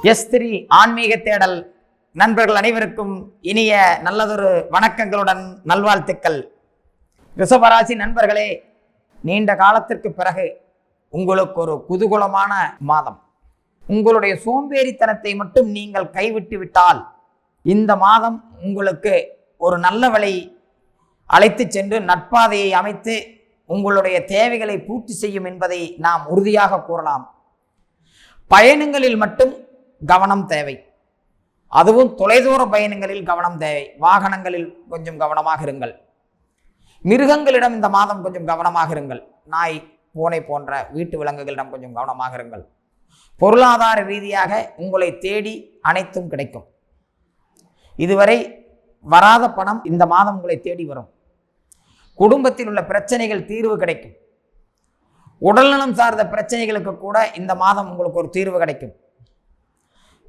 எஸ்திரி ஆன்மீக தேடல் நண்பர்கள் அனைவருக்கும் இனிய நல்லதொரு வணக்கங்களுடன் நல்வாழ்த்துக்கள். ரிஷபராசி நண்பர்களே, நீண்ட காலத்திற்கு பிறகு உங்களுக்கு ஒரு குதூகலமான மாதம். உங்களுடைய சோம்பேறித்தனத்தை மட்டும் நீங்கள் கைவிட்டு விட்டால் இந்த மாதம் உங்களுக்கு ஒரு நல்ல வழி அழைத்து சென்று நட்பாதையை அமைத்து உங்களுடைய தேவைகளை பூர்த்தி செய்யும் என்பதை நாம் உறுதியாக கூறலாம். பயணங்களில் மட்டும் கவனம் தேவை. அதுவும் தொலைதூர பயணங்களில் கவனம் தேவை. வாகனங்களில் கொஞ்சம் கவனமாக இருங்கள். மிருகங்களிடம் இந்த மாதம் கொஞ்சம் கவனமாக இருங்கள். நாய், பூனை போன்ற வீட்டு விலங்குகளிடம் கொஞ்சம் கவனமாக இருங்கள். பொருளாதார ரீதியாக உங்களை தேடி அனைத்தும் கிடைக்கும். இதுவரை வராத பணம் இந்த மாதம் உங்களை தேடி வரும். குடும்பத்தில் உள்ள பிரச்சனைகள் தீர்வு கிடைக்கும். உடல்நலம் சார்ந்த பிரச்சனைகளுக்கு கூட இந்த மாதம் உங்களுக்கு ஒரு தீர்வு கிடைக்கும்.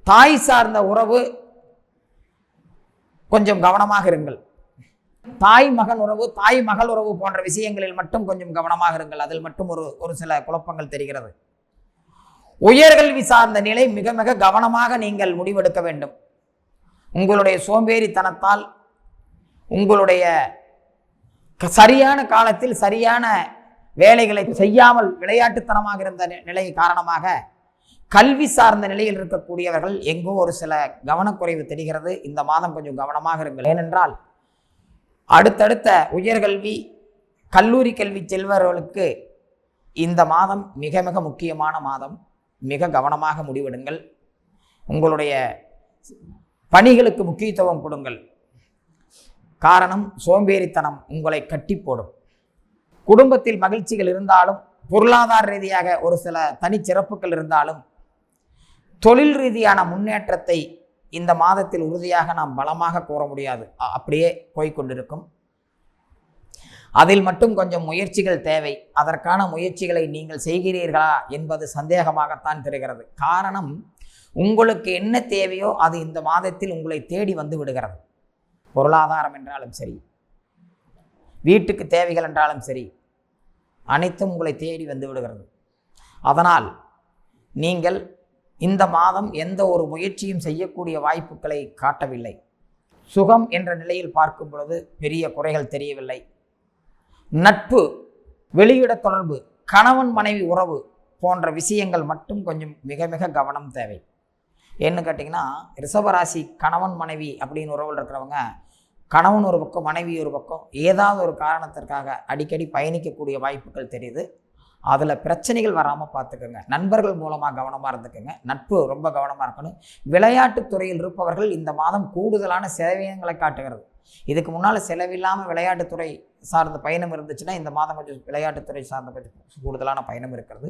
தாய் சார்ந்த உறவு கொஞ்சம் கவனமாக இருங்கள். தாய் மகன் உறவு, தாய் மகள் உறவு போன்ற விஷயங்களில் மட்டும் கொஞ்சம் கவனமாக இருங்கள். அதில் மட்டும் ஒரு சில குழப்பங்கள் தெரிகிறது. உயர்கல்வி சார்ந்த நிலை மிக மிக கவனமாக நீங்கள் முடிவெடுக்க வேண்டும். உங்களுடைய சோம்பேறித்தனத்தால் உங்களுடைய சரியான காலத்தில் சரியான வேலைகளை செய்யாமல் விளையாட்டுத்தனமாக இருந்த நிலை காரணமாக கல்வி சார்ந்த நிலையில் இருக்கக்கூடியவர்கள் எங்கோ ஒரு சில கவனக்குறைவு தெரிகிறது. இந்த மாதம் கொஞ்சம் கவனமாக இருங்கள். ஏனென்றால் அடுத்தடுத்த உயர்கல்வி, கல்லூரி கல்வி செல்வர்களுக்கு இந்த மாதம் மிக மிக முக்கியமான மாதம். மிக கவனமாக முடிவெடுங்கள். உங்களுடைய பணிகளுக்கு முக்கியத்துவம் கொடுங்கள். காரணம், சோம்பேறித்தனம் உங்களை கட்டி போடும். குடும்பத்தில் மகிழ்ச்சிகள் இருந்தாலும், பொருளாதார ரீதியாக ஒரு சில தனிச்சிறப்புகள் இருந்தாலும், தொழில் ரீதியான முன்னேற்றத்தை இந்த மாதத்தில் உறுதியாக நாம் பலமாக கூற முடியாது. அப்படியே போய்கொண்டிருக்கும். அதில் மட்டும் கொஞ்சம் முயற்சிகள் தேவை. அதற்கான முயற்சிகளை நீங்கள் செய்கிறீர்களா என்பது சந்தேகமாகத்தான் தெரிகிறது. காரணம், உங்களுக்கு என்ன தேவையோ அது இந்த மாதத்தில் உங்களை தேடி வந்து விடுகிறது. பொருளாதாரம் என்றாலும் சரி, வீட்டுக்கு தேவைகள் என்றாலும் சரி, அனைத்தும் உங்களை தேடி வந்து விடுகிறது. அதனால் நீங்கள் இந்த மாதம் எந்த ஒரு முயற்சியும் செய்யக்கூடிய வாய்ப்புகளை காட்டவில்லை. சுகம் என்ற நிலையில் பார்க்கும் பொழுது பெரிய குறைகள் தெரியவில்லை. நட்பு, வெளியிட தொடர்பு, கணவன் மனைவி உறவு போன்ற விஷயங்கள் மட்டும் கொஞ்சம் மிக மிக கவனம் தேவை. ஏன்னு கேட்டிங்கன்னா, ரிஷபராசி கணவன் மனைவி அப்படின்னு உறவில் இருக்கிறவங்க, கணவன் ஒரு பக்கம் மனைவி ஒரு பக்கம் ஏதாவது ஒரு காரணத்திற்காக அடிக்கடி பயணிக்கக்கூடிய வாய்ப்புகள் தெரியுது. அதில் பிரச்சனைகள் வராமல் பார்த்துக்கோங்க. நண்பர்கள் மூலமாக கவனமாக இருந்துக்கோங்க. நட்பு ரொம்ப கவனமாக இருக்கணும். விளையாட்டுத் துறையில் இருப்பவர்கள் இந்த மாதம் கூடுதலான செலவினங்களை காட்டுகிறது. இதுக்கு முன்னால் செலவில்லாமல் விளையாட்டுத்துறை சார்ந்த பயணம் இருந்துச்சுன்னா இந்த மாதம் கொஞ்சம் விளையாட்டுத்துறை சார்ந்த கொஞ்சம் கூடுதலான பயணம் இருக்கிறது.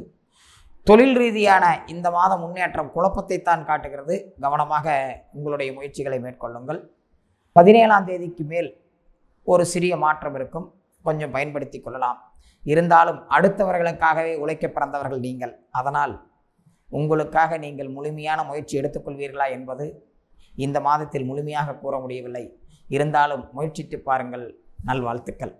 தொழில் ரீதியான இந்த மாதம் முன்னேற்றம் குழப்பத்தை தான் காட்டுகிறது. கவனமாக உங்களுடைய முயற்சிகளை மேற்கொள்ளுங்கள். 17ஆம் தேதிக்கு மேல் ஒரு சிறிய மாற்றம் இருக்கும். கொஞ்சம் பயன்படுத்தி கொள்ளலாம். இருந்தாலும் அடுத்தவர்களுக்காகவே உழைக்க பிறந்தவர்கள் நீங்கள். அதனால் உங்களுக்காக நீங்கள் முழுமையான முயற்சி எடுத்துக்கொள்வீர்களா என்பது இந்த மாதத்தில் முழுமையாக கூற முடியவில்லை. இருந்தாலும் முயற்சித்து பாருங்கள். நல்வாழ்த்துக்கள்.